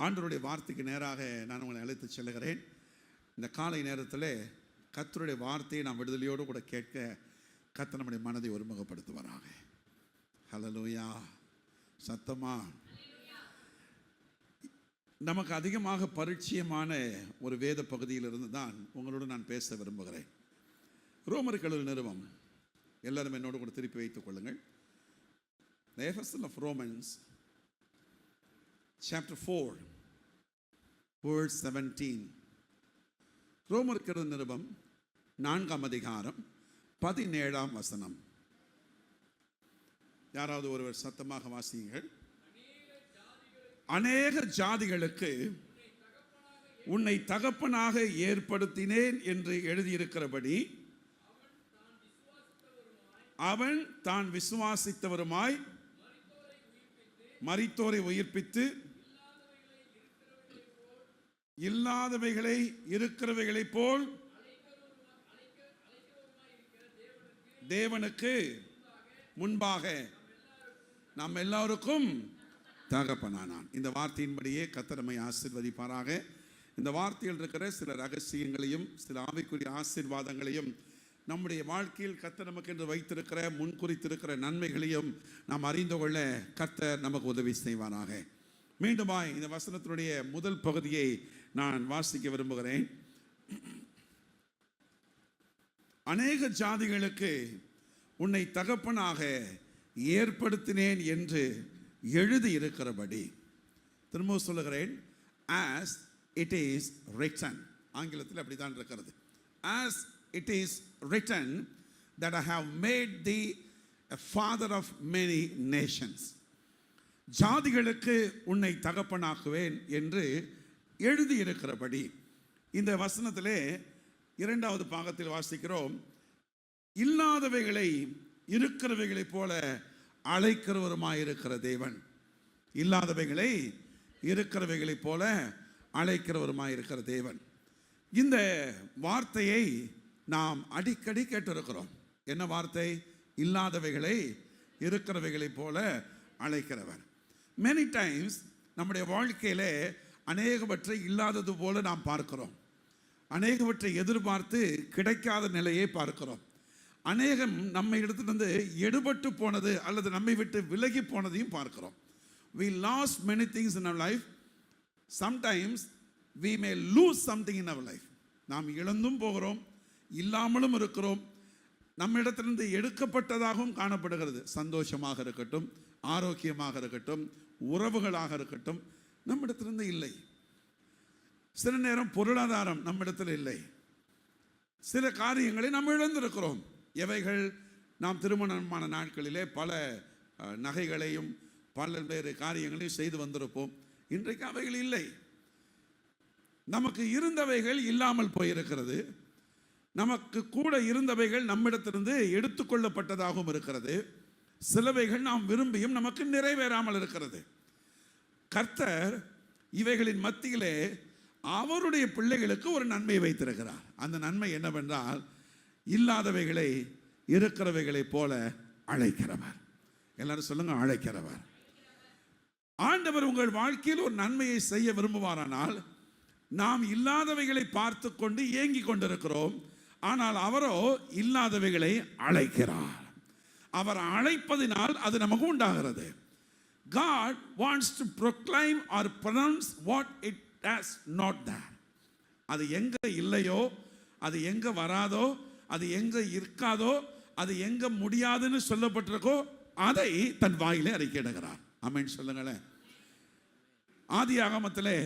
ஆண்டவருடைய வார்த்தைக்கு நேராக நான் உங்களை அழைத்து செல்கிறேன். இந்த காலை நேரத்தில் கர்த்தருடைய வார்த்தையை நாம் விடுதலையோடு கூட கேட்க கர்த்தர் நம்முடைய மனதை ஒருமுகப்படுத்துவாராக. ஹல்லேலூயா. சத்தமா. நமக்கு அதிகமாக பரிச்சயமான ஒரு வேத பகுதியிலிருந்து தான் உங்களோடு நான் பேச விரும்புகிறேன். ரோமர்கள் நிறுவம் எல்லாரும் என்னோடு கூட திருப்பி வைத்துக் கொள்ளுங்கள். The Epistle of Romans chapter 4 verse 17. ரோமர்கள் நிருபம் 4ஆம் அதிகாரம் 17ஆம் வசனம். யாராவது ஒருவர் சத்தமாக வாசியுங்கள். அநேக ஜாதிகளுக்கு உன்னை தகப்பனாக ஏற்படுத்தினேன் என்று எழுதியிருக்கிறபடி அவன் தான் விசுவாசித்தவருமாய் மரித்தோரை உயிர்ப்பித்து இல்லாதவைகளை இருக்கிறவைகளைப் போல் தேவனுக்கு முன்பாக நாம் எல்லாருக்கும் தகப்பனானான். இந்த வார்த்தையின்படியே கர்த்தர் நம்மை ஆசீர்வதிப்பாராக. இந்த வார்த்தையில் இருக்கிற சில ரகசியங்களையும் சில ஆவிக்குரிய ஆசீர்வாதங்களையும் நம்முடைய வாழ்க்கையில் கர்த்தர் நமக்கு என்று வைத்திருக்கிற முன்குறித்திருக்கிற நன்மைகளையும் நாம் அறிந்து கொள்ள கர்த்தர் நமக்கு உதவி செய்வாராக. மீண்டுமாய் இந்த வசனத்தினுடைய முதல் பகுதியை நான் வாசிக்க விரும்புகிறேன். அநேக ஜாதிகளுக்கு உன்னை தகப்பனாக ஏற்படுத்தினேன் என்று எழுதி இருக்கிறபடி, திரும்ப சொல்லுகிறேன், as it is written. ஆங்கிலத்தில் அப்படித்தான் இருக்கிறது. as it is written that I have made thee a father of many nations. ஜாதிகளுக்கு உன்னை தகப்பனாக்குவேன் என்று எழுதி இருக்கிறபடி. இந்த வசனத்திலே இரண்டாவது பாகத்தில் வாசிக்கிறோம், இல்லாதவைகளை இருக்கிறவைகளைப் போல அழைக்கிறவருமாயிருக்கிற தேவன். இல்லாதவைகளை இருக்கிறவைகளைப் போல அழைக்கிறவருமாயிருக்கிற தேவன். இந்த வார்த்தையை நாம் அடிக்கடி கேட்டிருக்கிறோம். என்ன வார்த்தை? இல்லாதவைகளை இருக்கிறவைகளைப் போல அழைக்கிறவர். மெனி டைம்ஸ் நம்முடைய வாழ்க்கையிலே அநேகவற்றை இல்லாதது போல நாம் பார்க்கிறோம். அநேகவற்றை எதிர்பார்த்து கிடைக்காத நிலையை பார்க்கிறோம். அநேகம் நம்மை இடத்திலிருந்து எடுபட்டு போனது அல்லது நம்மை விட்டு விலகி போனதையும் பார்க்கிறோம். We lost many things in our life. Sometimes we may lose something in our life. நாம் இழந்தும் போகிறோம், இல்லாமலும் இருக்கிறோம். நம்ம இடத்திலிருந்து எடுக்கப்பட்டதாகவும் காணப்படுகிறது. சந்தோஷமாக இருக்கட்டும், ஆரோக்கியமாக இருக்கட்டும், உறவுகளாக இருக்கட்டும், நம்மிடத்திலிருந்து இல்லை. சில நேரம் பொருளாதாரம் நம்மிடத்தில் இல்லை. சில காரியங்களை நாம் இழந்திருக்கிறோம். எவைகள்? நாம் திருமணமான நாட்களிலே பல நகைகளையும் பல்வேறு காரியங்களையும் செய்து வந்திருப்போம். இன்றைக்கு அவைகள் இல்லை. நமக்கு இருந்தவைகள் இல்லாமல் போயிருக்கிறது. நமக்கு கூட இருந்தவைகள் நம்மிடத்திலிருந்து எடுத்துக்கொள்ளப்பட்டதாகவும் இருக்கிறது. சிலவைகள் நாம் விரும்பியும் நமக்கு நிறைவேறாமல் இருக்கிறது. கர்த்தர் இவைகளின் மத்தியிலே அவருடைய பிள்ளைகளுக்கு ஒரு நன்மை வைத்திருக்கிறார். அந்த நன்மை என்னவென்றால், இல்லாதவைகளை இருக்கிறவைகளைப் போல அழைக்கிறவர். எல்லாரும் சொல்லுங்க, அழைக்கிறவர். ஆண்டவர் உங்கள் வாழ்க்கையில் ஒரு நன்மையை செய்ய விரும்புவாரானால், நாம் இல்லாதவைகளை பார்த்து கொண்டு ஏங்கி கொண்டிருக்கிறோம். ஆனால் அவரோ இல்லாதவைகளை அழைக்கிறார். அவர் அழைப்பதினால் அது நமக்கு உண்டாகிறது. God wants to proclaim or pronounce what it has not there. அது எங்க இல்லையோ, அது எங்க வராதோ, அது எங்க இருக்காதோ, அது எங்க முடியாதுன்னு சொல்லப்பட்டிருக்கோ அதை தன் வாயிலே அறிக்கையிடுகிறார். ஆமென் சொல்லுங்களேன். ஆதி ஆகமத்திலே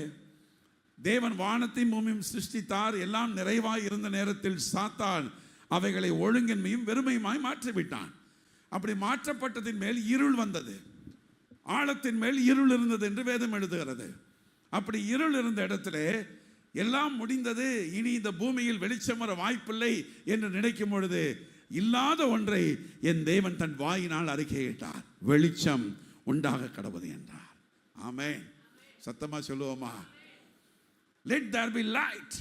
தேவன் வானத்தையும் பூமியும் சிருஷ்டித்தார். எல்லாம் நிறைவாய் இருந்த நேரத்தில் சாத்தான் அவைகளை ஒழுங்கின்மையும் வெறுமையுமாய் மாற்றிவிட்டான். அப்படி மாற்றப்பட்டதின் மேல் இருள் வந்தது. ஆழத்தின் மேல் இருள் இருந்தது என்று வேதம் எழுதுகிறது. அப்படி இருள் இருந்த இடத்துல எல்லாம் முடிந்தது, இனி இந்த பூமியில் வெளிச்சம் வர வாய்ப்பில்லை என்று நினைக்கும் பொழுது இல்லாத ஒன்றை என் தேவன் தன் வாயினால் அறிக்கையிட்டார். வெளிச்சம் உண்டாக கடவுது என்றார். ஆமென். சத்தமா சொல்லுவோமா? Let there be light.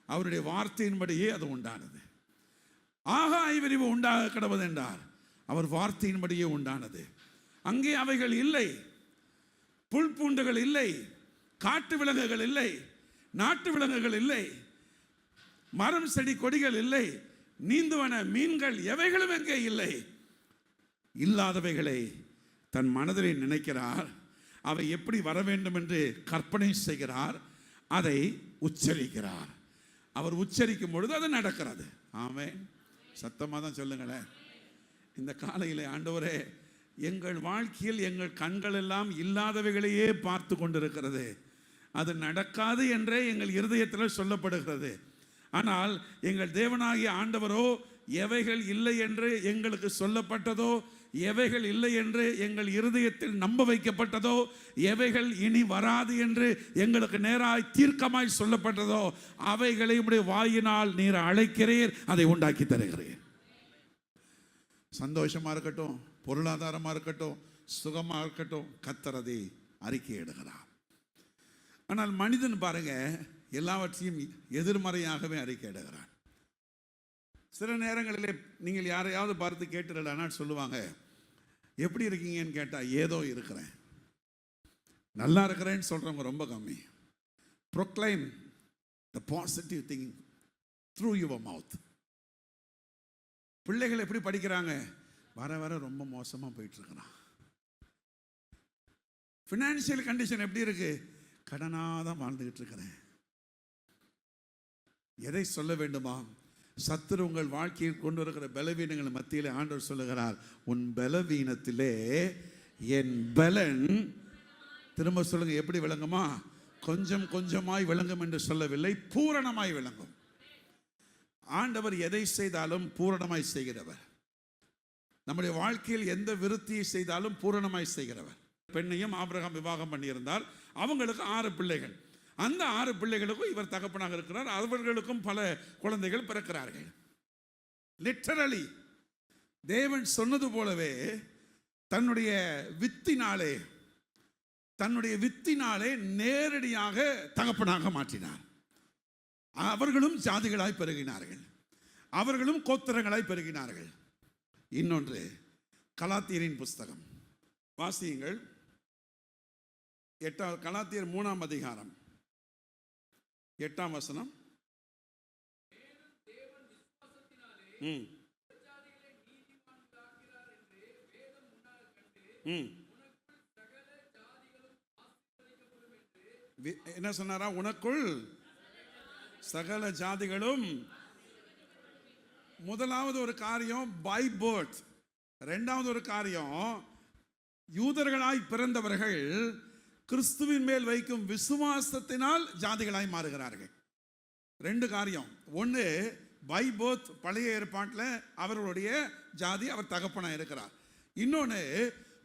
அவருடைய வார்த்தையின்படியே அது உண்டானது. ஆகாய விரிவு உண்டாக கடவுது என்றார். அவர் வார்த்தையின்படியே உண்டானது. அங்கே அவைகள் இல்லை, புல் பூண்டுகள் இல்லை, காட்டு விலங்குகள் இல்லை, நாட்டு விலங்குகள் இல்லை, மரம் செடி கொடிகள் இல்லை, நீந்துவன மீன்கள் எவைகளும் எங்கே இல்லை. இல்லாதவைகளை தன் மனதிலே நினைக்கிறார். அவை எப்படி வர வேண்டும் என்று கற்பனை செய்கிறார். அதை உச்சரிக்கிறார். அவர் உச்சரிக்கும் பொழுது அது நடக்கிறது. ஆமென். சத்தமாக தான் சொல்லுங்களேன். இந்த காலையில் ஆண்டவரே, எங்கள் வாழ்க்கையில் எங்கள் கண்கள் எல்லாம் இல்லாதவைகளையே பார்த்து கொண்டிருக்கிறது. அது நடக்காது என்றே எங்கள் இருதயத்தில் சொல்லப்படுகிறது. ஆனால் எங்கள் தேவனாகிய ஆண்டவரோ எவைகள் இல்லை என்று எங்களுக்கு சொல்லப்பட்டதோ, எவைகள் இல்லை என்று எங்கள் இருதயத்தில் நம்ப வைக்கப்பட்டதோ, எவைகள் இனி வராது என்று எங்களுக்கு நேராய் தீர்க்கமாய் சொல்லப்பட்டதோ, அவைகளை உடைய வாயினால் நீர் அழைக்கிறீர், அதை உண்டாக்கி தருகிறீர். சந்தோஷமா இருக்கட்டும், பொருளாதாரமா இருக்கட்டும், சுகமா இருக்கட்டும், கர்த்தர் அதை அறிக்கையிடுகிறார். ஆனால் மனிதன் பாருங்க, எல்லாவற்றையும் எதிர்மறையாகவே அறிக்கையிடுகிறான். சில நேரங்களிலே நீங்கள் யாரையாவது பார்த்து கேட்டுடலாம், சொல்லுவாங்க, எப்படி இருக்கீங்கன்னு கேட்டால் ஏதோ இருக்கிறேன். நல்லா இருக்கிறேன்னு சொல்கிறவங்க ரொம்ப கம்மி. Proclaim the positive thing through your mouth. பிள்ளைகள் எப்படி படிக்கிறாங்க? வர வர ரொம்ப மோசமாக போயிட்டு இருக்கிறான். ஃபினான்ஷியல் கண்டிஷன் எப்படி இருக்கு? கடனாக தான் வாழ்ந்துகிட்டு இருக்கிறேன். எதை சொல்ல வேண்டுமா? சத்துரு உங்கள் வாழ்க்கையில் கொண்டு வருகிற பலவீனங்கள் மத்தியிலே ஆண்டவர் சொல்லுகிறார், உன் பலவீனத்திலே என் பலன், திரும்ப சொல்லுங்க, எப்படி விளங்குமா? கொஞ்சம் கொஞ்சமாய் விளங்கும் என்று சொல்லவில்லை, பூரணமாய் விளங்கும். ஆண்டவர் எதை செய்தாலும் பூரணமாய் செய்கிறவர். நம்முடைய வாழ்க்கையில் எந்த விருத்தியை செய்தாலும் பூரணமாய் செய்கிறவர். பெண்ணையும் ஆபிரகாம் விவாகம் பண்ணியிருந்தார். அவங்களுக்கு 6 பிள்ளைகள். அந்த 6 பிள்ளைகளுக்கும் இவர் தகப்பனாக இருக்கிறார். அவர்களுக்கும் பல குழந்தைகள் பிறக்கிறார்கள். லிட்டரலி தேவன் சொன்னது போலவே தன்னுடைய வித்தினாலே நேரடியாக தகப்பனாக மாற்றினார். அவர்களும் ஜாதிகளாய் பெருகினார்கள், அவர்களும் கோத்திரங்களாய் பெருகினார்கள். இன்னொன்று, கலாத்தியரின் புஸ்தகம் வாசியுங்கள். கலாத்தியர் 3ஆம் அதிகாரம் 8ஆம் வசனம். என்ன சொன்னாரா? உனக்குள் சகல ஜாதிகளும். முதலாவது ஒரு காரியம் பை பர்த். இரண்டாவது ஒரு காரியம், யூதர்களாய் பிறந்தவர்கள் கிறிஸ்துவின் மேல் வைக்கும் விசுவாசத்தினால் ஜாதிகளாய் மாறுகிறார்கள். 2 காரியம். ஒன்று, பை பர்த், பழைய ஏற்பாட்டில் அவர்களுடைய ஜாதி, அவர் தகப்பனாக இருக்கிறார். இன்னொன்று,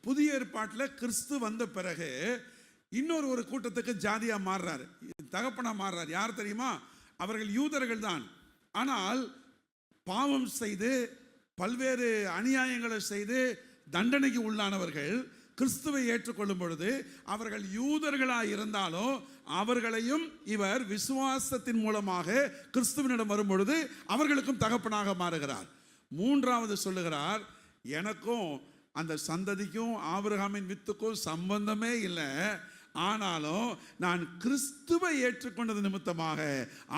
புதிய ஏற்பாட்டில் கிறிஸ்து வந்த பிறகு இன்னொரு ஒரு கூட்டத்துக்கு ஜாதியாக மாறுறாரு, தகப்பனாக மாறுறார். யார் தெரியுமா? அவர்கள் யூதர்கள் தான். ஆனால் பாவம் செய்து பல்வேறு அநியாயங்களை செய்து தண்டனைக்கு உள்ளானவர்கள் கிறிஸ்துவை ஏற்றுக்கொள்ளும் பொழுது அவர்கள் யூதர்களாக இருந்தாலும் அவர்களையும் இவர் விசுவாசத்தின் மூலமாக கிறிஸ்துவனிடம் வரும் பொழுது அவர்களுக்கும் தகப்பனாக மாறுகிறார். மூன்றாவது சொல்லுகிறார், எனக்கும் அந்த சந்ததிக்கும் ஆபிரகாமின் வித்துக்கும் சம்பந்தமே இல்லை, ஆனாலும் நான் கிறிஸ்துவை ஏற்றுக்கொண்டது நிமித்தமாக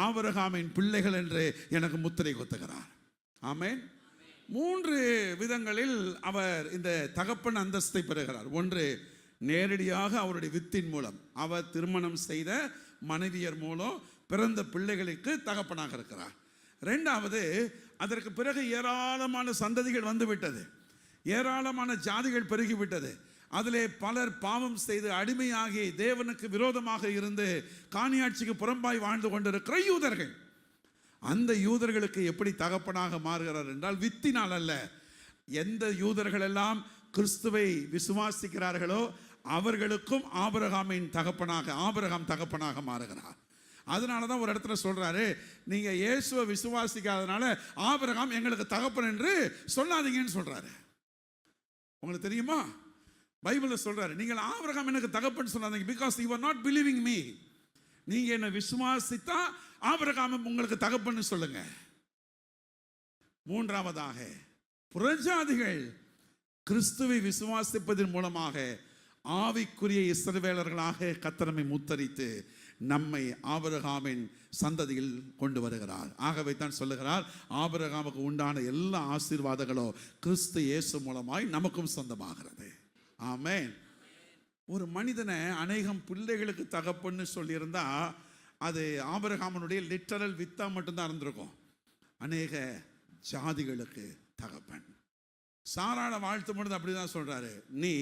ஆபிரகாமின் பிள்ளைகள் என்று எனக்கு முத்திரை குத்துகிறார். ஆமென். 3 விதங்களில் அவர் இந்த தகப்பன் அந்தஸ்தை பெறுகிறார். ஒன்று, நேரடியாக அவருடைய வித்தின் மூலம், அவர் திருமணம் செய்த மனைவியர் மூலம் பிறந்த பிள்ளைகளுக்கு தகப்பனாக இருக்கிறார். 2வது, அதற்கு பிறகு ஏராளமான சந்ததிகள் வந்துவிட்டது, ஏராளமான ஜாதிகள் பெருகிவிட்டது. அதிலே பலர் பாவம் செய்து அடிமையாகி தேவனுக்கு விரோதமாக இருந்து காணியாட்சிக்கு புறம்பாய் வாழ்ந்து கொண்டிருக்கிற யூதர்கள். அந்த யூதர்களுக்கு எப்படி தகப்பனாக மாறுகிறார் என்றால் வித்தினால் அல்ல. எந்த யூதர்கள் எல்லாம் கிறிஸ்துவை விசுவாசிக்கிறார்களோ அவர்களுக்கும் ஆபிரகாமின் ஆபிரகாம் தகப்பனாக மாறுகிறார். அதனால தான் ஒரு இடத்துல சொல்றாரு, நீங்க இயேசுவை விசுவாசிக்காதனால ஆபிரகாம் எங்களுக்கு தகப்பன் என்று சொல்லாதீங்கன்னு சொல்றாரு. உங்களுக்கு தெரியுமா? பைபிள்ல சொல்றாரு, நீங்கள் ஆபிரகாம் எனக்கு தகப்பன் சொல்லாதீங்க, because you are not believing me. நீங்க என்ன விசுவாசித்தா ஆபிரகாம் உங்களுக்கு தகப்பன்னு சொல்லுங்க. மூன்றாவதாக, புறஜாதிகள் கிறிஸ்துவை விசுவாசிப்பதன் மூலமாக ஆவிக்குரிய இஸ்ரவேலர்களாக கர்த்தர் நம்மை முத்தரித்து நம்மை ஆபிரகாமின் சந்ததியில் கொண்டு வருகிறார். ஆகவே தான் சொல்லுகிறார், ஆபிரகாமுக்கு உண்டான எல்லா ஆசீர்வாதங்களும் கிறிஸ்து இயேசு மூலமாய் நமக்கும் சொந்தமாகிறது. ஆமென். ஒரு மனிதனை அநேகம் பிள்ளைகளுக்கு தகப்பன்னு சொல்லியிருந்தா அது ஆபிரகாமனுடைய லிட்டரல் வித்தா மட்டும்தான் இருந்திருக்கும். அநேக ஜாதிகளுக்கு தகப்பன். சாராள வாழ்த்து மட்டும் அப்படிதான் சொல்றாரு, நீ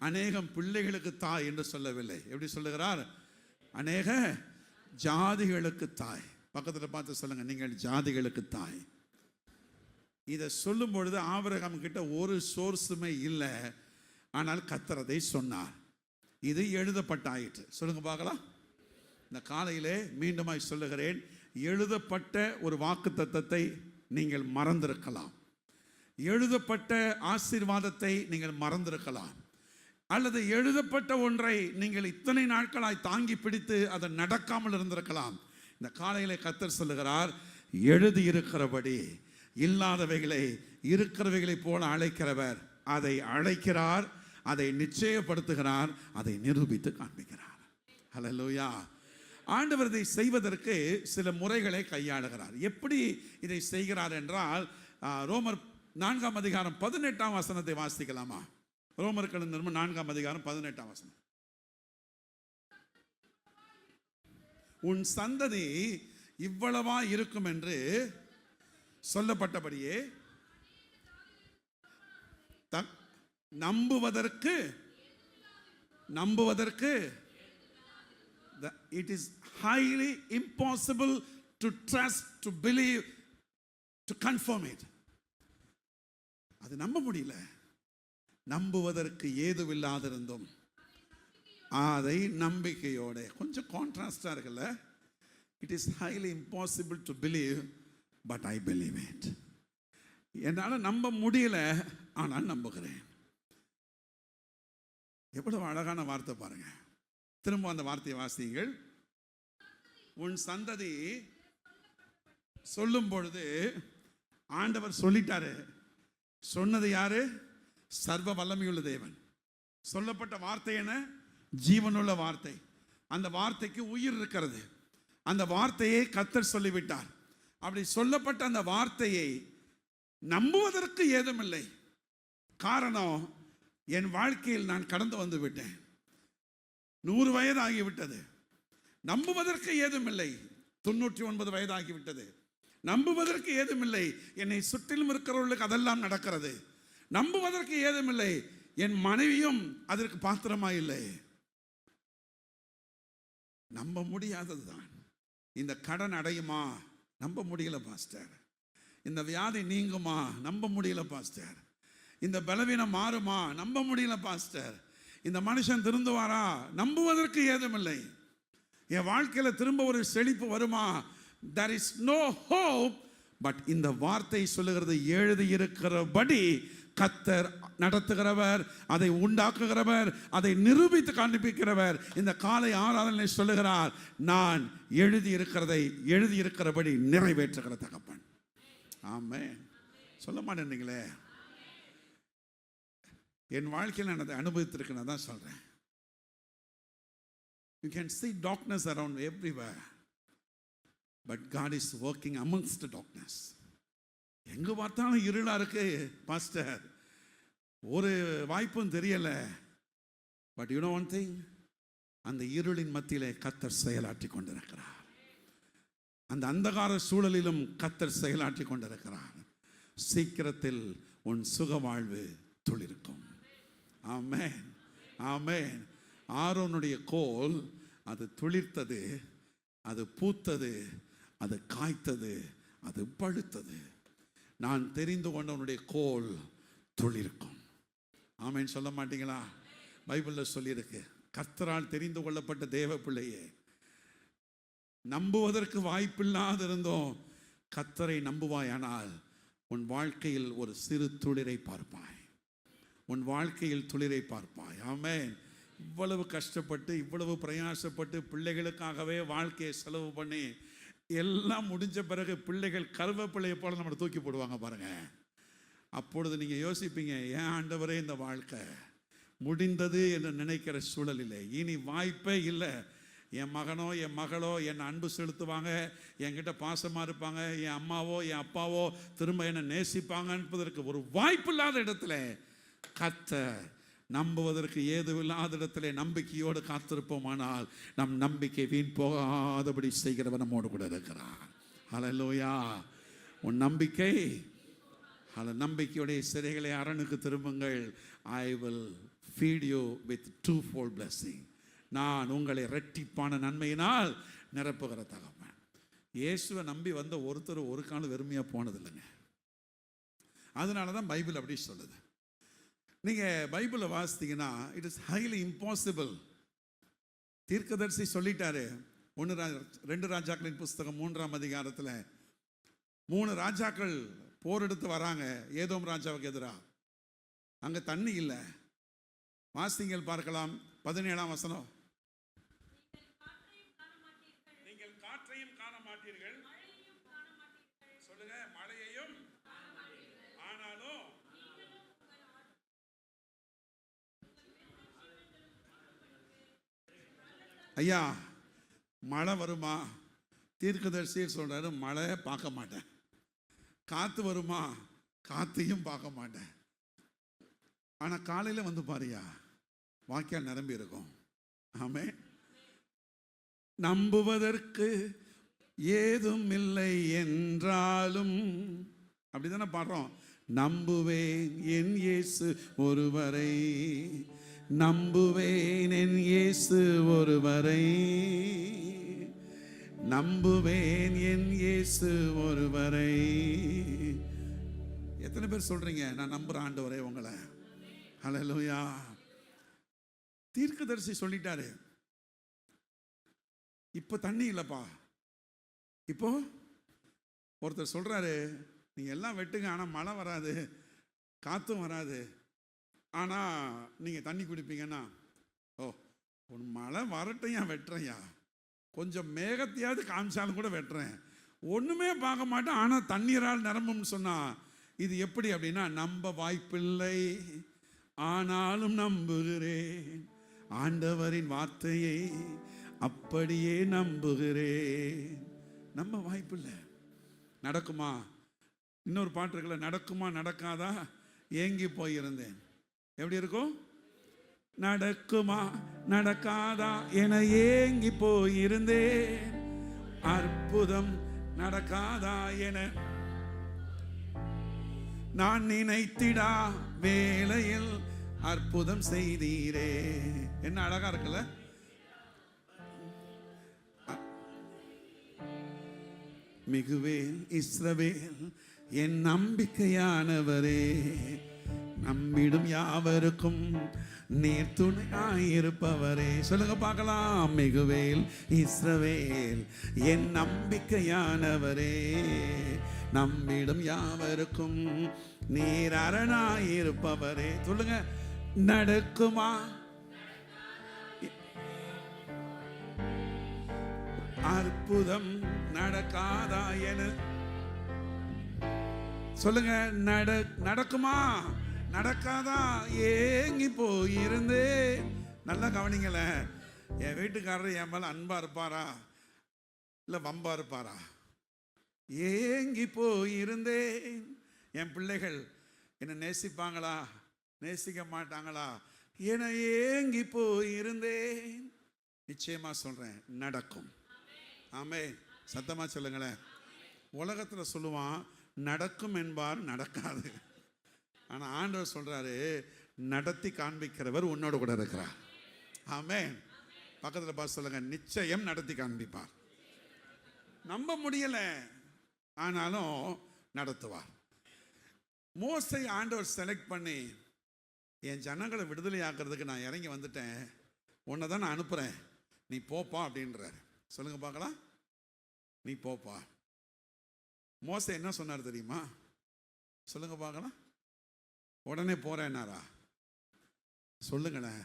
அநேகம் பிள்ளைகளுக்கு தாய் என்று சொல்லவில்லை. எப்படி சொல்லுகிறார்? அநேக ஜாதிகளுக்கு தாய். பக்கத்தில் பார்த்து சொல்லுங்க, நீங்கள் ஜாதிகளுக்கு தாய். இதை சொல்லும் பொழுது ஆபிரகாம் கிட்ட ஒரு சோர்ஸுமே இல்லை, ஆனால் கர்த்தர் அதை சொன்னார். இது எழுதப்பட்டாயிற்று. சொல்லுங்க பார்க்கலாம். இந்த காலையிலே மீண்டுமாய் சொல்லுகிறேன், எழுதப்பட்ட ஒரு வாக்கு தத்தத்தை நீங்கள் மறந்திருக்கலாம், எழுதப்பட்ட ஆசீர்வாதத்தை நீங்கள் மறந்திருக்கலாம், அல்லது எழுதப்பட்ட ஒன்றை நீங்கள் இத்தனை நாட்களாய் தாங்கி பிடித்து அதை நடக்காமல் இருந்திருக்கலாம். இந்த காலையிலே கர்த்தர் சொல்லுகிறார், எழுதியிருக்கிறபடி இல்லாதவைகளை இருக்கிறவைகளை போல அழைக்கிறவர் அதை அழைக்கிறார், அதை நிச்சயப்படுத்துகிறார், அதை நிரூபித்து காண்பிக்கிறார். ஹல்லேலூயா. ஆண்டவர் இதை செய்வதற்கு சில முறைகளை கையாளுகிறார். எப்படி இதை செய்கிறார் என்றால், ரோமர் 4ஆம் அதிகாரம் 18ஆம் வசனத்தை வாசிக்கலாமா? ரோமர்கள் 4ஆம் அதிகாரம் 18ஆம் வசனம். உன் சந்ததி இவ்வளவா இருக்கும் என்று சொல்லப்பட்டபடியே நம்புவதற்கு it is highly impossible to trust, to believe, to confirm it. அது நம்ப முடியல. நம்புவதற்கு ஏதுவில்லாதிருந்தும் அதை நம்பிக்கையோட, கொஞ்சம் கான்ட்ராஸ்டா இருக்குல்ல. It is highly impossible to believe, but I believe it. என்னால் நம்ப முடியல, ஆனால் நம்புகிறேன். எவ்வளவு அழகான வார்த்தை பாருங்க. திரும்ப அந்த வார்த்தையை வாசியுங்கள். உன் சந்ததி சொல்லும் பொழுது ஆண்டவர் சொல்லிட்டாரு. சொன்னது யாரு? சர்வ வல்லமையுள்ள தேவன். சொல்லப்பட்ட வார்த்தை என்ன? ஜீவனுள்ள வார்த்தை. அந்த வார்த்தைக்கு உயிர் இருக்கிறது. அந்த வார்த்தையை கர்த்தர் சொல்லிவிட்டார். அப்படி சொல்லப்பட்ட அந்த வார்த்தையை நம்புவதற்கு ஏதுமில்லை. காரணம், என் வாழ்க்கையில் நான் கடந்து வந்து விட்டேன். 100 வயது ஆகிவிட்டது. நம்புவதற்கு ஏதுமில்லை. 99 வயது ஆகிவிட்டது. நம்புவதற்கு ஏதுமில்லை. என்னை சுற்றிலும் இருக்கிறவர்களுக்கு அதெல்லாம் நடக்கிறது. நம்புவதற்கு ஏதுமில்லை. என் மனைவியும் அதற்கு பாத்திரமா இல்லை. நம்ப முடியாததுதான். இந்த கடன் அடையுமா? நம்ப முடியல பாஸ்டர். இந்த வியாதி நீங்குமா? நம்ப முடியல பாஸ்டர். இந்த பலவீனம் மாறுமா? நம்ப முடியல பாஸ்டர். இந்த மனுஷன் திருந்துவாரா? நம்புவதற்கு ஏதுமில்லை. என் வாழ்க்கையில் திரும்ப ஒரு செழிப்பு வருமா? there is no hope. But இந்த வார்த்தை சொல்லுகிறது, எழுதி இருக்கிறபடி கர்த்தர் நடத்துகிறவர், அதை உண்டாக்குகிறவர், அதை நிரூபித்து காண்பிக்கிறவர். இந்த காலை ஆராதனை சொல்லுகிறார், நான் எழுதி இருக்கிறபடி நிறைவேற்றுகிற தகப்பன். ஆமென். சொல்ல மாட்டேன்னீங்களே. என் வாழ்க்கையில் நான் அதை அனுபவித்திருக்கேன், தான் சொல்றேன். You can see darkness around everywhere, but God is working amongst the darkness. எங்க பார்த்தாலும் இருளா இருக்கு பாஸ்டர், ஒரு வாய்ப்பும் தெரியல. But you know one thing, அந்த இருளின் மத்தியிலே கர்த்தர் செயலாற்றி கொண்டிருக்கிறார். அந்த அந்தகார சூழலிலும் கர்த்தர் செயலாற்றி கொண்டிருக்கிறார். சீக்கிரத்தில் உன் சுக வாழ்வு துளிர்க்கும். ஆமென், ஆமென். ஆரோனுடைய கோல் அது துளிர்த்தது, அது பூத்தது, அது காய்த்தது, அது பழுத்தது. நான் தெரிந்து கொண்டவனுடைய கோல் துளிர்க்கும். ஆமென். சொல்ல மாட்டீங்களா? பைபிளில் சொல்லியிருக்கு, கர்த்தரால் தெரிந்து கொள்ளப்பட்ட தேவ பிள்ளையே, நம்புவதற்கு வாய்ப்பில்லாது இருந்தோம், கர்த்தரை நம்புவாயானால் உன் வாழ்க்கையில் ஒரு சிறு துளிரை பார்ப்பாய். உன் வாழ்க்கையில் துளிரை பார்ப்பாய். ஆமென். இவ்வளவு கஷ்டப்பட்டு, இவ்வளவு பிரயாசப்பட்டு, பிள்ளைகளுக்காகவே வாழ்க்கையை செலவு பண்ணி எல்லாம் முடிஞ்ச பிறகு பிள்ளைகள் கருவேப்பிள்ளையை போல நம்மளை தூக்கி போடுவாங்க பாருங்க. அப்பொழுது நீங்கள் யோசிப்பீங்க, ஏன் ஆண்டவரே இந்த வாழ்க்கை? முடிந்தது என்று நினைக்கிற சூழலில்லை. இனி வாய்ப்பே இல்லை. என் மகனோ என் மகளோ என்னை அன்பு செலுத்துவாங்க, என்கிட்ட பாசமாக இருப்பாங்க, என் அம்மாவோ என் அப்பாவோ திரும்ப என்னை நேசிப்பாங்க என்பதற்கு ஒரு வாய்ப்பு இல்லாத இடத்துல கர்த்தர் நம்புவதற்கு ஏதுவில்லாத இடத்துல நம்பிக்கையோடு காத்திருப்போமானால் நம் நம்பிக்கை வீண் போகாதபடி செய்கிறவன் நம்மோடு கூட இருக்கிறான். ஹல்லேலூயா. உன் நம்பிக்கை நம்பிக்கையுடைய சிறைகளை அரணுக்கு திரும்புங்கள். I will feed you with twofold blessing. நான் உங்களை இரட்டிப்பான நன்மையினால் நிரப்புகிற தகவன். இயேசுவை நம்பி வந்த ஒருத்தர் ஒரு காலம் வெறுமையாக போனதில்லைங்க. அதனால தான் பைபிள் அப்படி சொல்லுது. நீங்கள் பைபிளை வாசித்தீங்கன்னா இட் இஸ் ஹைலி இம்பாசிபிள். தீர்க்கதரிசி சொல்லிட்டாரு. 2 ராஜாக்களின் புஸ்தகம் 3ஆம் அதிகாரத்தில் 3 ராஜாக்கள் போர் எடுத்து வராங்க ஏதோம் ராஜாவுக்கு எதிராக. அங்கே தண்ணி இல்லை. வாசிங்கள் பார்க்கலாம் 17ஆம் வசனம். நீங்கள் காற்றையும் காண மாட்டீர்கள். சொல்லுங்க, மழையையும். ஆனாலும் ஐயா மழை வருமா? தீர்க்கதரிசி சொல்றாரு, மழை பார்க்க மாட்டேன். காத்து வருமா? காத்தையும் பார்க்க மாட்டேன். ஆனால் காலையில் வந்து பாருயா, வாக்கியம் நிரம்பி இருக்கும். ஆமே. நம்புவதற்கு ஏதும் இல்லை என்றாலும் அப்படிதானே பாடுறோம். நம்புவேன் என் இயேசு ஒருவரை, நம்புவேன் என் இயேசு ஒருவரை, நம்புவேன் என் இயேசு ஒருவரை. எத்தனை பேர் சொல்றீங்க நான் நம்புற ஆண்டவரே உங்களை? ஹல்லேலூயா. தீர்க்கதரிசி சொல்லிட்டாரு, இப்போ தண்ணி இல்லைப்பா. இப்போ ஒருத்தர் சொல்றாரு, நீங்க எல்லாம் வெட்டுங்க, ஆனால் மழை வராது, காத்தும் வராது, ஆனால் நீங்க தண்ணி குடிப்பீங்கன்னா, ஓ ஒரு மழை வரட்டையா வெட்டுறையா, கொஞ்சம் மேகத்தையாவது காமிச்சாலும் கூட வெட்டுறேன், ஒண்ணுமே பார்க்க மாட்டேன், ஆனால் தண்ணீரால் நிரம்பும்னு சொன்னா இது எப்படி அப்படின்னா, நம்ப வாய்ப்பில்லை ஆனாலும் நம்புகிறேன், ஆண்டவரின் வார்த்தையை அப்படியே நம்புகிறேன். நம்ப வாய்ப்பில்லை. நடக்குமா? இன்னொரு பாட்டு இருக்குல்ல, நடக்குமா நடக்காதா ஏங்கி போயிருந்தேன். எப்படி இருக்கும்? நடக்குமா நடக்காதா என ஏங்கி போயிருந்தேன், அற்புதம் நடக்காதா என நான் நினைத்திடா வேளையில் அற்புதம் செய்தீரே. என்ன அழகா இருக்குல்ல? மிகுவேல் இஸ்ரவேல் என் நம்பிக்கையானவரே, நம்பிடும் யாவருக்கும் நீர் துணையாயிருப்பவரே. சொல்லுங்க பார்க்கலாம். மிகுவேல் இஸ்ரவேல் என் நம்பிக்கையானவரே, நம்பிடும் யாவருக்கும் நீர் அரணாயிருப்பவரே. சொல்லுங்க. நடக்குமா அற்புதம் நடக்காதா என சொல்லுங்க. நடக்குமா நடக்காதா ஏங்கி போயிருந்தேன். நல்லா கவனிங்கள. என் வீட்டுக்காரர் என் மேல அன்பா இருப்பாரா இல்ல வம்பா இருப்பாரா? ஏங்கி போயிருந்தேன். என் பிள்ளைகள் என்னை நேசிப்பாங்களா நேசிக்க மாட்டாங்களா என ஏங்கி போயிருந்தேன். நிச்சயமா சொல்றேன், நடக்கும். ஆமே. சத்தமா சொல்லுங்களேன். உலகத்துல சொல்லுவான் நடக்கும் என்பார் நடக்காது. ஆனா ஆண்டவர் சொல்றாரு, நடத்தி காண்பிக்கிறவர் உன்னோட கூட இருக்கிறார். ஆமே. பக்கத்துல பார்த்து சொல்லுங்க, நிச்சயம் நடத்தி காண்பிப்பார். நம்ப முடியல, ஆனாலும் நடத்துவார். மோசை ஆண்டவர் செலக்ட் பண்ணி, என் ஜனங்களை விடுதலை ஆக்கிறதுக்கு நான் இறங்கி வந்துட்டேன், உன்னை தான் நான் அனுப்புறேன், நீ போப்பா அப்படின்றார். சொல்லுங்க பார்க்கலாம். நீ போப்பா. மோசை என்ன சொன்னார் தெரியுமா? சொல்லுங்க பார்க்கலாம். உடனே போறேன்னாரா? சொல்லுங்களேன்.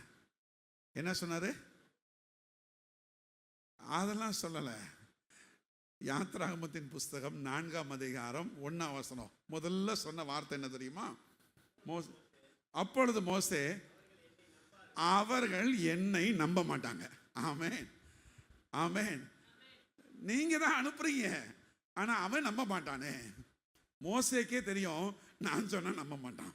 என்ன சொன்னாரு? அதெல்லாம் சொல்லல. யாத்ராகமத்தின் புஸ்தகம் 4ஆம் அதிகாரம் 1ஆம் வசனம் முதல்ல சொன்ன வார்த்தை என்ன தெரியுமா? அப்பொழுது மோசே அவர்கள் என்னை நம்ப மாட்டாங்க. ஆமென், ஆமென். நீங்க தான் அனுப்புறீங்க, ஆனா அவன் நம்ப மாட்டானே. மோசேக்கே தெரியும் நான் சொன்னா நம்ப மாட்டான்.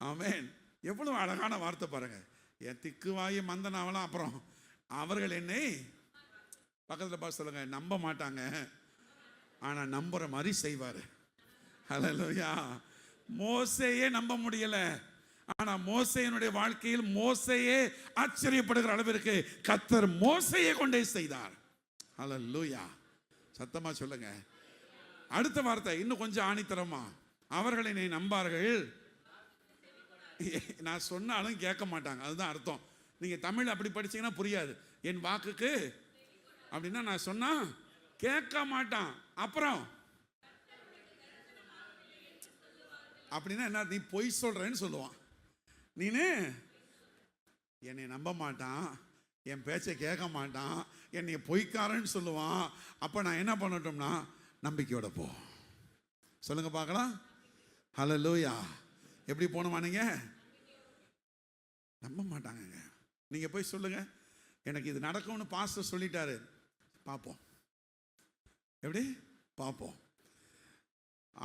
ஆமென். எவ்வளவு அழகான வார்த்தை பாருங்க. என் திக்குவாயு மந்தனாவலாம். அப்புறம் அவர்கள் என்னை பக்கத்தில் பார்த்து சொல்லுங்க, நம்ப மாட்டாங்க, ஆனா நம்புற மாதிரி செய்வாரு. ஹல்லேலூயா. மோசேயே நம்ப முடியல, ஆனா மோசேயினுடைய வாழ்க்கையில் மோசேயே ஆச்சரியப்படுகிற அளவிற்கு கர்த்தர் மோசேயை கொண்டே செய்தார். ஹல்லேலூயா. சத்தமா சொல்லுங்க. அடுத்த வார்த்தை இன்னும் கொஞ்சம் ஆணித்தரமா, அவர்கள் என்னை நம்பார்கள், நான் சொன்னாலும் கேட்க மாட்டாங்க. அதுதான் அர்த்தம். நீங்க தமிழ் அப்படி படிச்சீங்கன்னா புரியாது. என் வாக்குக்கு அப்படின்னா நான் சொன்னா கேட்க மாட்டான். அப்புறம் அப்படின்னா என்ன? நீ பொய் சொல்றேன்னு சொல்லுவான். நீனு என்னை நம்ப மாட்டான், என் பேச்சை கேட்க மாட்டான், என்னை பொய்க்காரன்னு சொல்லுவான். அப்ப நான் என்ன பண்ணட்டும்னா நம்பிக்கையோட போ. சொல்லுங்க பார்க்கலாம். ஹல்லேலூயா. எப்படி போகணுமா? நீங்க நம்ப மாட்டாங்க. நீங்க போய் சொல்லுங்க, எனக்கு இது நடக்கும்னு பாஸ்டர் சொல்லிட்டாரு, பார்ப்போம். எப்படி பார்ப்போம்?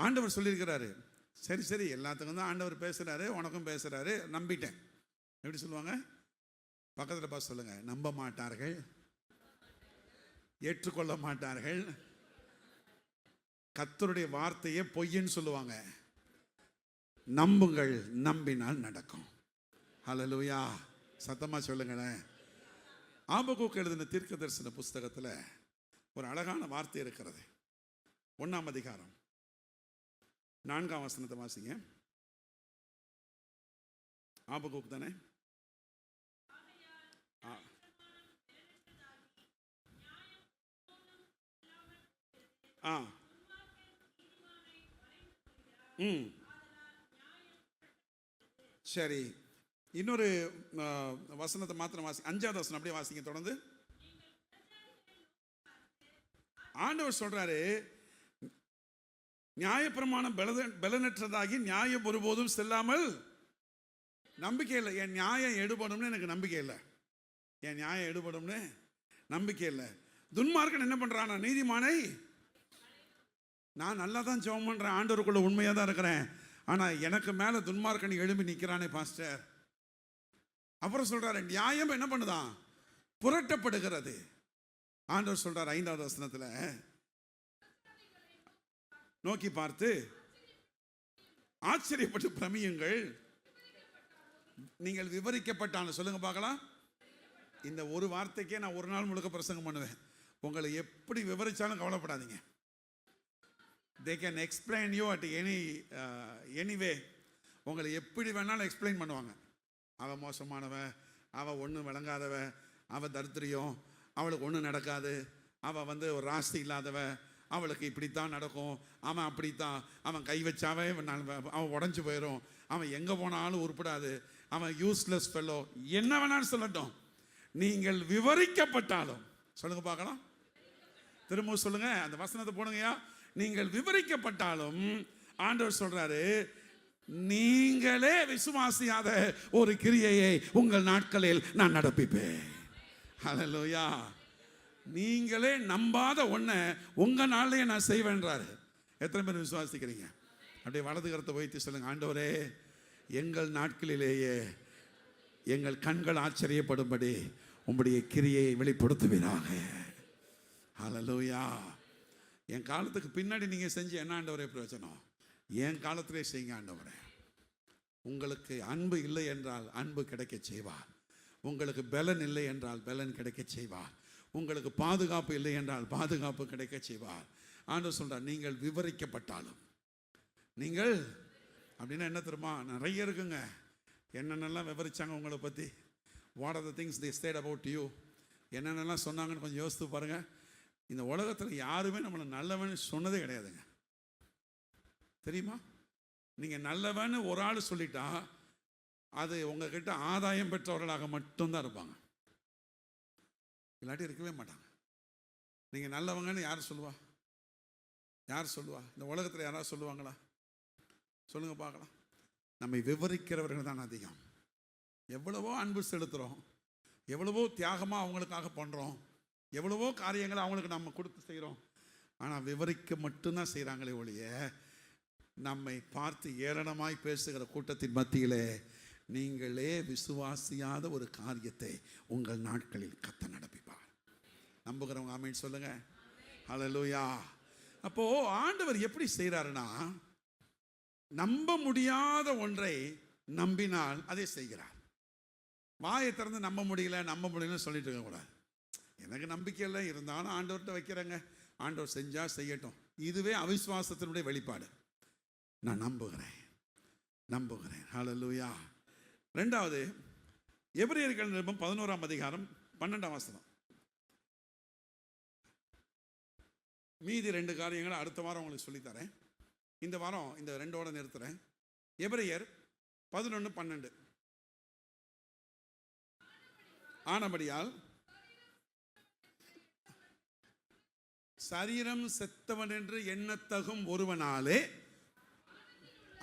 ஆண்டவர் சொல்லியிருக்கிறாரு. சரி சரி, எல்லாத்துக்கும் தான் ஆண்டவர் பேசுறாரு, உனக்கும் பேசுறாரு, நம்பிட்டேன். எப்படி சொல்லுவாங்க? பக்கத்தில் பார்த்து சொல்லுங்க, நம்ப மாட்டார்கள், ஏற்றுக்கொள்ள மாட்டார்கள், கர்த்தருடைய வார்த்தையை பொய்ன்னு சொல்லுவாங்க. நம்புங்கள், நம்பினால் நடக்கும். ஹல்லேலூயா. சத்தமா சொல்லுங்களேன். ஆபகூக் எழுதின தீர்க்க தரிசன புஸ்தகத்தில் ஒரு அழகான வார்த்தை இருக்கிறது. 1ஆம் அதிகாரம் 4ஆம் வசனத்தை வாசிங்க. ஆபகூக் தானே? சரி, இன்னொரு வசனத்தை மாத்திரம் வாசி. 5ஆவது வசனம் அப்படியே வாசிங்க தொடர்ந்து. ஆண்டவர் சொல்றாரு, நியாயப்பிரமாணம் பலனற்றதாகி நியாயம் ஒருபோதும் செல்லாமல். நம்பிக்கை இல்லை. என் நியாயம் எடுபடும்னு எனக்கு நம்பிக்கை இல்லை. என் நியாயம் எடுபடும்னு நம்பிக்கை இல்லை. துன்மார்க்கன் என்ன பண்றான்? நீதிமானை, நான் நல்லா தான் ஜெபம் பண்றேன், ஆண்டவருக்குள்ள உண்மையாக தான் இருக்கிறேன், ஆனா எனக்கு மேல துன்மார்க்கன் எழும்பி நிற்கிறானே பாஸ்டர். அப்புறம் சொல்றாரு, நியாயம் என்ன பண்ணுதான்? புரட்டப்படுகிறது. ஆண்டவர் சொல்றார் 5ஆவது வசனத்துல, நோக்கி பார்த்து ஆச்சரியப்பட்டு பிரமியுங்கள், நீங்கள் விவரிக்கப்பட்டாலும். சொல்லுங்க பார்க்கலாம். இந்த ஒரு வார்த்தைக்கே நான் ஒரு நாள் முழுக்க பிரசங்கம் பண்ணுவேன். உங்களை எப்படி விவரிச்சாலும் கவலைப்படாதீங்க. they can explain you at any way. உங்களை எப்படி வேணாலும் எக்ஸ்பிளைன் பண்ணுவாங்க. அவன் மோசமானவன், அவன் ஒன்றும் விளங்காதவ, அவன் தரித்திரியம், அவளுக்கு ஒன்றும் நடக்காது, அவன் ஒரு ராசி இல்லாதவ, அவளுக்கு இப்படித்தான் நடக்கும், அவன் அப்படித்தான், அவன் கை வச்சாவே அவன் உடஞ்சி போயிடும், அவன் எங்கே போனாலும் உருப்படாது, அவன் யூஸ்லெஸ் ஃபெல்லோ, என்ன வேணாலும் சொல்லட்டும். நீங்கள் விவரிக்கப்பட்டாலும். சொல்லுங்க பார்க்கலாம். திரும்ப சொல்லுங்க, அந்த வசனத்தை போடுங்கயா. நீங்கள் விவரிக்கப்பட்டாலும் ஆண்டவர் சொல்றாரு, நீங்களே விசுவாசியாத ஒரு கிரியையை உங்கள் நாட்களில் நான் நடப்பிப்பேன். ஹல்லேலூயா. நீங்களே நம்பாத ஒன்றை உங்க நாளிலேயே நான் செய்வேன்றாரு. எத்தனை பேர் விசுவாசிக்கிறீங்க? அப்படியே வலது கரத்தை வைத்து சொல்லுங்க, ஆண்டவரே எங்கள் நாட்களிலேயே எங்கள் கண்கள் ஆச்சரியப்படும்படி உம்முடைய கிரியை வெளிப்படுத்துவீராக. ஹல்லேலூயா. என் காலத்துக்கு பின்னாடி நீங்க செஞ்சு என்ன ஆண்டவரே பிரயோஜனம்? என் காலத்திலே செய்யுங்க ஆண்டவரே. உங்களுக்கு அன்பு இல்லை என்றால் அன்பு கிடைக்க செய்வார். உங்களுக்கு பலன் இல்லை என்றால் பலன் கிடைக்க செய்வார். உங்களுக்கு பாதுகாப்பு இல்லை என்றால் பாதுகாப்பு கிடைக்க செய்வார். ஆண்டவர் சொல்றார், நீங்கள் விவரிக்கப்பட்டாலும். நீங்கள் அப்படின்னா என்ன தெரியுமா? நிறைய இருக்குங்க. என்னென்னலாம் விவரிச்சாங்க உங்களை பற்றி. What are the things they said about you? என்னென்னலாம் சொன்னாங்கன்னு கொஞ்சம் யோசித்து பாருங்க. இந்த உலகத்தில் யாருமே நம்மளை நல்லவன்னு சொன்னதே கிடையாதுங்க. தெரியுமா? நீங்கள் நல்லவன்னு ஒரு ஆள் சொல்லிட்டா அது உங்ககிட்ட ஆதாயம் பெற்றவர்களாக மட்டும்தான் இருப்பாங்க, இல்லாட்டி இருக்கவே மாட்டாங்க. நீங்கள் நல்லவங்கன்னு யார் சொல்லுவா? யார் சொல்லுவா? இந்த உலகத்தில் யாராவது சொல்லுவாங்களா? சொல்லுங்க பார்க்கலாம். நம்மை விவரிக்கிறவர்கள் தான் அதிகம். எவ்வளவோ அன்பு செலுத்துகிறோம், எவ்வளவோ தியாகமாக அவங்களுக்காக பண்ணுறோம், எவ்வளவோ காரியங்களை அவங்களுக்கு நம்ம கொடுத்து செய்கிறோம். ஆனால் விவரிக்க மட்டும்தான் செய்கிறாங்களே ஒழிய நம்மை பார்த்து ஏளனமாய் பேசுகிற கூட்டத்தின் மத்தியிலே நீங்களே விசுவாசியாத ஒரு காரியத்தை உங்கள் நாட்களில் கர்த்தர் நடப்பிப்பார். நம்புகிறவங்க ஆமென் சொல்லுங்க. ஹல்லேலூயா. அப்போ ஆண்டவர் எப்படி செய்கிறாருன்னா, நம்ப முடியாத ஒன்றை நம்பினால் அதை செய்கிறார். வாயை திறந்து நம்ப முடியலன்னு சொல்லிட்டு இருக்கக்கூடாது. எனக்கு நம்பிக்கை இல்லை, இருந்தாலும் ஆண்டவர்கிட்ட வைக்கிறேங்க, ஆண்டவர் செஞ்சா செய்யட்டும். இதுவே அவிசுவாசத்தினுடைய வெளிப்பாடு. நான் நம்புகிறேன். ஹல்லேலூயா. ரெண்டாவது, எபிரேயர்கள் நிருபம் 11ஆம் அதிகாரம் 12ஆம் வசனம். மீதி 2 காரியங்களை அடுத்த வாரம் உங்களுக்கு சொல்லித்தரேன். இந்த வாரம் இந்த 2ஓட நிறுத்துறேன். எபிரேயர் 11:12. ஆனபடியால் சரீரம் செத்தவன் என்று எண்ணத்தகும் ஒருவனாலே,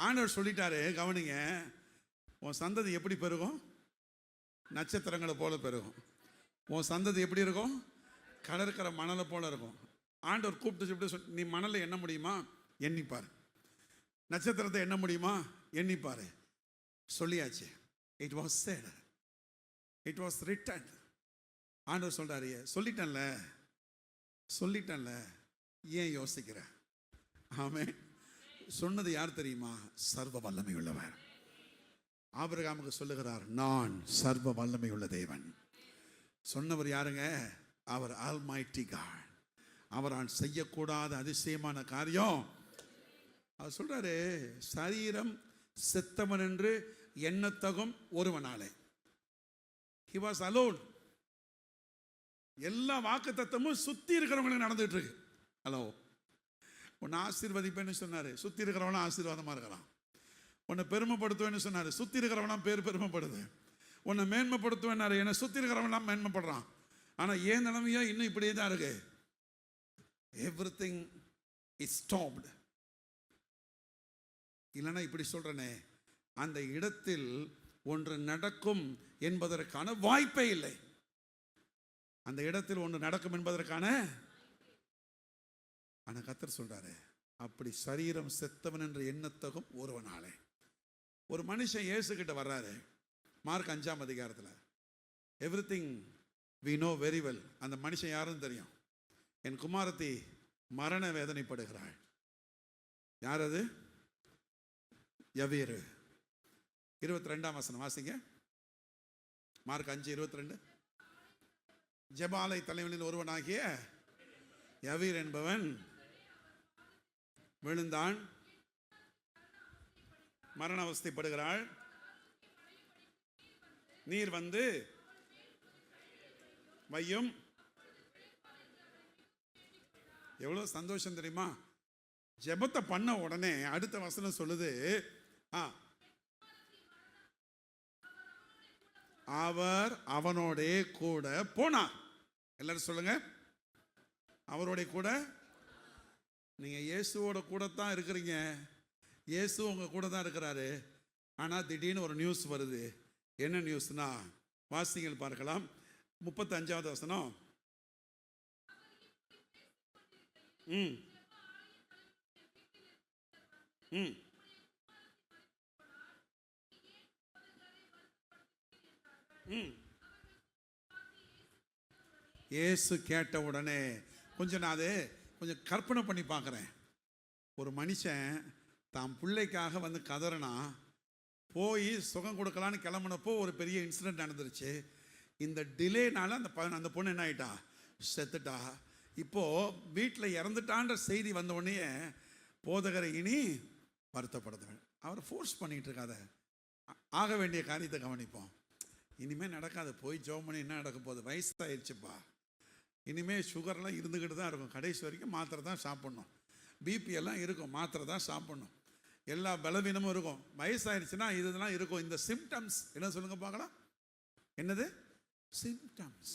ஆண்டவர் சொல்லிட்டாரு, கவனிங்க, உன் சந்ததி எப்படி பெருகும்? நட்சத்திரங்களை போல பெருகும். உன் சந்ததி எப்படி இருக்கும்? கடற்கரை மணலை போல இருக்கும். ஆண்டவர் கூப்பிட்டு நீ மணலை எண்ண முடியுமா? எண்ணிப்பார். நட்சத்திரத்தை எண்ண முடியுமா? எண்ணிப்பார். சொல்லியாச்சு. It was said, it was written. ஆண்டவர் சொல்றாரு, சொல்லிட்டேன்ல, ஏன் யோசிக்கிற? ஆமென். சொன்னது யார் தெரியுமா? சர்வ வல்லமை உள்ளவர். ஆபிரகாமுக்கு சொல்லுகிறார், நான் சர்வ வல்லமை உள்ள தேவன். சொன்னவர் யாருங்க? அவர் ஆல்மைட்டி காட். அவரால் செய்யக்கூடாத அதிசயமான காரியம். அவர் சொல்றாரு, சரீரம் செத்தவன் என்று எண்ணத்தகும் ஒருவனாலே. He was alone. எல்லா வாக்கு தத்தமும் சுத்தி இருக்கிறவங்களுக்கு நடந்துட்டு இருக்கு. ஹலோ, உன்னை ஆசீர்வதிப்பேன்னு சொன்னாரு, சுத்தி இருக்கிறவனா ஆசீர்வாதமா இருக்கிறான். உன்னை பெருமைப்படுத்துவேன்னு சொன்னாரு, சுத்தி இருக்கிறவனா பெருமைப்படுது. உன்னை மேன்மைப்படுத்துவேன்னாரு, என்னை சுத்தி இருக்கிறவனா மேன்மைப்படுறான். ஆனா ஏன் நிலைமையோ இன்னும் இப்படியே தான் இருக்கு. Everything is stopped. இல்லைன்னா இப்படி சொல்றேனே, அந்த இடத்தில் ஒன்று நடக்கும் என்பதற்கான வாய்ப்பே இல்லை. அந்த இடத்தில் ஒன்று நடக்கும் என்பதற்கான, ஆனா கர்த்தர் சொல்றாரு, அப்படி சரீரம் செத்தவன் என்று எண்ணத்தகும் ஒருவனாலே. ஒரு மனுஷன் இயேசு கிட்ட வர்றாரு, மார்க் 5ஆம் அதிகாரத்தில். Everything we know very well. அந்த மனுஷன் யாருன்னு தெரியும். என் குமாரத்தி மரண வேதனைப்படுகிறாள். யார் அது? யவீரு. 22ஆம் வசனம் வாசிங்க. மார்க் 5:22. ஜெபாலை தலைவனில் ஒருவனாகிய யவீர் என்பவன் விழுந்தான், மரண அவஸ்தைப்படுகிறாள். நீர் வந்து வையும். எவ்வளவு சந்தோஷம் தெரியுமா? ஜெபத்தை பண்ண உடனே அடுத்த வசனம் சொல்லுது, அவர் அவனோட கூட போனார். எல்லாரும் சொல்லுங்க, அவரோட கூட. நீங்க இயேசுவோட கூட தான் இருக்கிறீங்க, இயேசு உங்க கூட தான் இருக்கிறாரு. ஆனா திடீர்னு ஒரு நியூஸ் வருது. என்ன நியூஸ்னா, வாசிங்கள் பார்க்கலாம். 35ஆவது வசனம். இயேசு கேட்ட உடனே நான் கொஞ்சம் கற்பனை பண்ணி பார்க்குறேன். ஒரு மனுஷன் தான் பிள்ளைக்காக வந்து கதறனா, போய் சுகம் கொடுக்கலான்னு கிளம்புனப்போ ஒரு பெரிய இன்சிடென்ட் நடந்துருச்சு. இந்த டிலேனால அந்த பொண்ணு என்ன ஆயிட்டா? செத்துட்டா. இப்போ வீட்டில் இறந்துட்டான்ற செய்தி வந்த உடனே போதகரை இனி வருத்தப்படுத்துவேன். அவரை ஃபோர்ஸ் பண்ணிட்டு இருக்காத, ஆக வேண்டிய காரியத்தை கவனிப்போம். இனிமேல் நடக்காது, போய் ஜோம் பண்ணி என்ன நடக்க போகுது? வயசாகிடுச்சுப்பா, இனிமேல் சுகர்லாம் இருந்துக்கிட்டு தான் இருக்கும், கடைசி வரைக்கும் மாத்திரை தான் சாப்பிட்ணும், பிபி எல்லாம் இருக்கும், மாத்திரை தான் சாப்பிட்ணும், எல்லா பலவீனமும் இருக்கும். வயசாகிடுச்சுன்னா இதெல்லாம் இருக்கும். இந்த சிம்டம்ஸ் என்ன சொல்லுங்க பார்க்கலாம்? என்னது சிம்டம்ஸ்?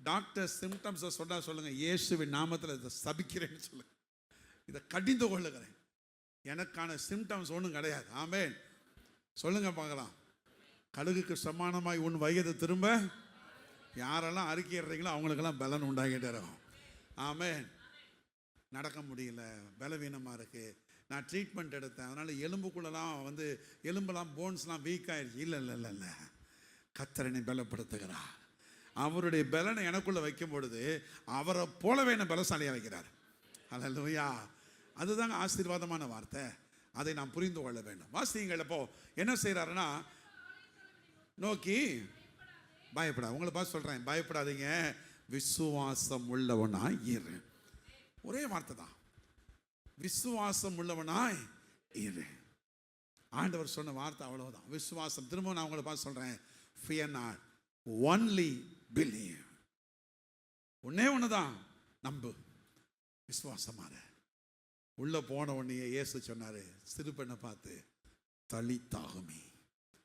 டாக்டர் சிம்டம்ஸை சொன்னா சொல்லுங்க, இயேசுவின் நாமத்தில் இதை சபிக்கிறேன்னு சொல்லுங்க, இதை கடிந்து கொள்ளுகிறேன். எனக்கான சிம்டம்ஸ் ஒன்றும் கிடையாது. ஆமென் சொல்லுங்க பார்க்கலாம். கழுகுக்கு சமானமாய் உன் வயது திரும்ப யாரெல்லாம் அறிக்கையிடுறீங்களோ அவங்களுக்கெல்லாம் பலன் உண்டாகிட்டே இருக்கும். ஆமென். நடக்க முடியல, பலவீனமாக இருக்குது, நான் ட்ரீட்மெண்ட் எடுத்தேன், அதனால் எலும்புக்குள்ளெல்லாம் எலும்பெல்லாம் போன்ஸ்லாம் வீக் ஆயிடுச்சு. இல்லை இல்லை இல்லை இல்லை, கர்த்தரை பலப்படுத்துகிறார். அவருடைய பலனை எனக்குள்ளே வைக்கும் பொழுது அவரை போலவே என்ன பலசாலியாக வைக்கிறார். அல்லேலூயா. அதுதாங்க ஆசீர்வாதமான வார்த்தை. அதை நாம் புரிந்து கொள்ள வேண்டும். வாசிங்கள். அப்போ என்ன செய்கிறாருன்னா, நோக்கி பயப்படாது. உங்களை பார்த்து சொல்கிறேன், பயப்படாதீங்க, விசுவாசம் உள்ளவனாய் இரு. ஒரே வார்த்தை தான், விசுவாசம் உள்ளவனாய் இரு. ஆண்டவர் சொன்ன வார்த்தை அவ்வளவுதான், விசுவாசம். திரும்ப நான் உங்களை பார்த்து சொல்கிறேன், fear not, only believe. ஒன்னே ஒன்று தான், நம்பு, விசுவாசமாக. உள்ளே போன உடனே இயேசு சொன்னார், சிறு பெண்ணை பார்த்து, தலித்தாகுமே.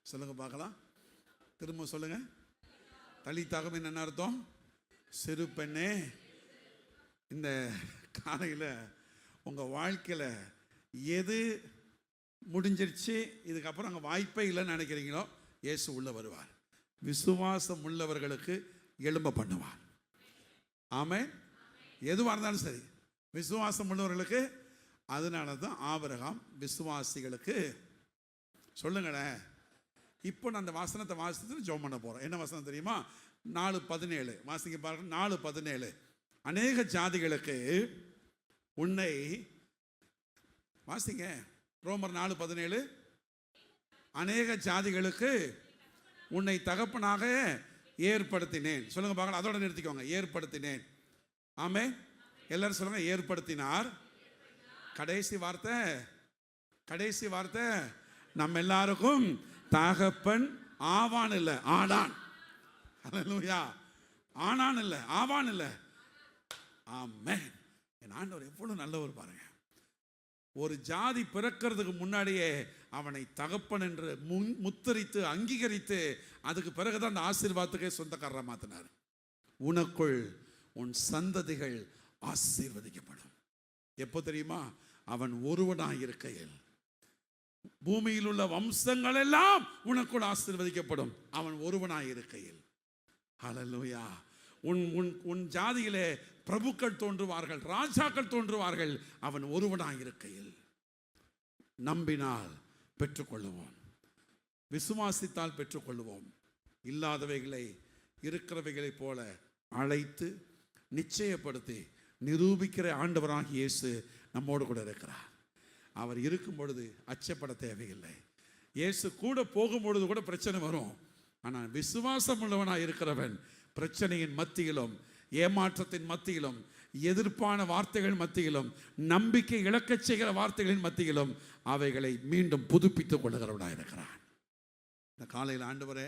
சொல்லுங்க பார்க்கலாம், திரும்ப சொல்லுங்க. தலித்தாகுமே என்ன அர்த்தம்? சிறு பெண்ணே, இந்த காலையில் உங்கள் வாழ்க்கையில் எது முடிஞ்சிருச்சு, இதுக்கப்புறம் அங்கே வாய்ப்பே இல்லைன்னு நினைக்கிறீங்களோ, இயேசு உள்ளே வருவார். விசுவாசம் உள்ளவர்களுக்கு எழும்ப பண்ணுவார். ஆமென். எதுவாக இருந்தாலும் சரி, விசுவாசம் உள்ளவர்களுக்கு. அதனால தான் ஆபிரகாம் விசுவாசிகளுக்கு. சொல்லுங்களேன். இப்போ நான் அந்த வசனத்தை வாசித்து ஜெபம் பண்ண போகிறோம். என்ன வசனம் தெரியுமா? 4:17 வாசிக்க பாருங்க. 4:17 அநேக ஜாதிகளுக்கு உன்னை, வாசிங்க ரோமர் 4:17, அநேக ஜாதிகளுக்கு உன்னை தகப்பனாக ஏற்படுத்தினேன். சொல்லுங்க பார்க்கலாம், அதோட நிறுத்திக்கோங்க. ஏற்படுத்தினேன். ஆமே, எல்லாரும் சொல்லுங்க, ஏற்படுத்தினார். கடைசி வார்த்தை, கடைசி வார்த்தை, நம்ம எல்லாருக்கும் தகப்பன் ஆவான் இல்லை, ஆடான். அல்லேலூயா. ஆனான் இல்லை, ஆவான் இல்லை. ஆமென். என் ஆண்டவர் எவ்வளவு நல்லவர் பாருங்க. ஒரு ஜாதி பிறக்கிறதுக்கு முன்னாடியே அவனை தகப்பன் என்று முத்தரித்து அங்கீகரித்து, அதுக்கு பிறகுதான் அந்த ஆசீர்வாதத்துக்கே சொந்தக்காரரை மாத்தினார். உனக்குள் உன் சந்ததிகள் ஆசீர்வதிக்கப்படும். எப்போ தெரியுமா? அவன் ஒருவனாக இருக்கையில். பூமியில் உள்ள வம்சங்கள் எல்லாம் உனக்குள் ஆசீர்வதிக்கப்படும், அவன் ஒருவனாக இருக்கையில். ஹல்லேலூயா. உன் ஜாதியிலே பிரபுக்கள் தோன்றுவார்கள், ராஜாக்கள் தோன்றுவார்கள், அவன் ஒருவனாக இருக்கையில். நம்பினால் பெற்றுக்கொள்ளுவோம், விசுவாசித்தால் பெற்றுக்கொள்ளுவோம். இல்லாதவைகளை இருக்கிறவைகளைப் போல அழைத்து நிச்சயப்படுத்தி நிரூபிக்கிற ஆண்டவராகிய இயேசு நம்மோடு கூட இருக்கிறார். அவர் இருக்கும் பொழுது அச்சப்பட தேவையில்லை. இயேசு கூட போகும்பொழுது கூட பிரச்சனை வரும். ஆனால் விசுவாசம் உள்ளவனாக இருக்கிறவன் பிரச்சனையின் மத்தியிலும், ஏமாற்றத்தின் மத்தியிலும், எதிர்ப்பான வார்த்தைகள் மத்தியிலும், நம்பிக்கை இழக்கச் செய்கிற வார்த்தைகளின் மத்தியிலும் அவைகளை மீண்டும் புதுப்பித்துக் கொள்ளுகிறவனாக இருக்கிறான். இந்த காலையில், ஆண்டவரே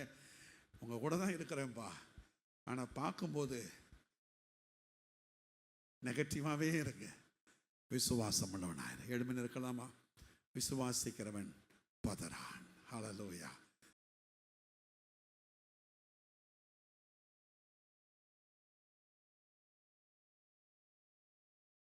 உங்கள் கூட தான் இருக்கிறேன்ப்பா, ஆனால் பார்க்கும்போது நெகட்டிவாகவே இருக்கு. விசுவாசம் உள்ளவனாக எழுமின் இருக்கலாமா? விசுவாசிக்கிறவன் பதறான். ஹல்லேலூயா.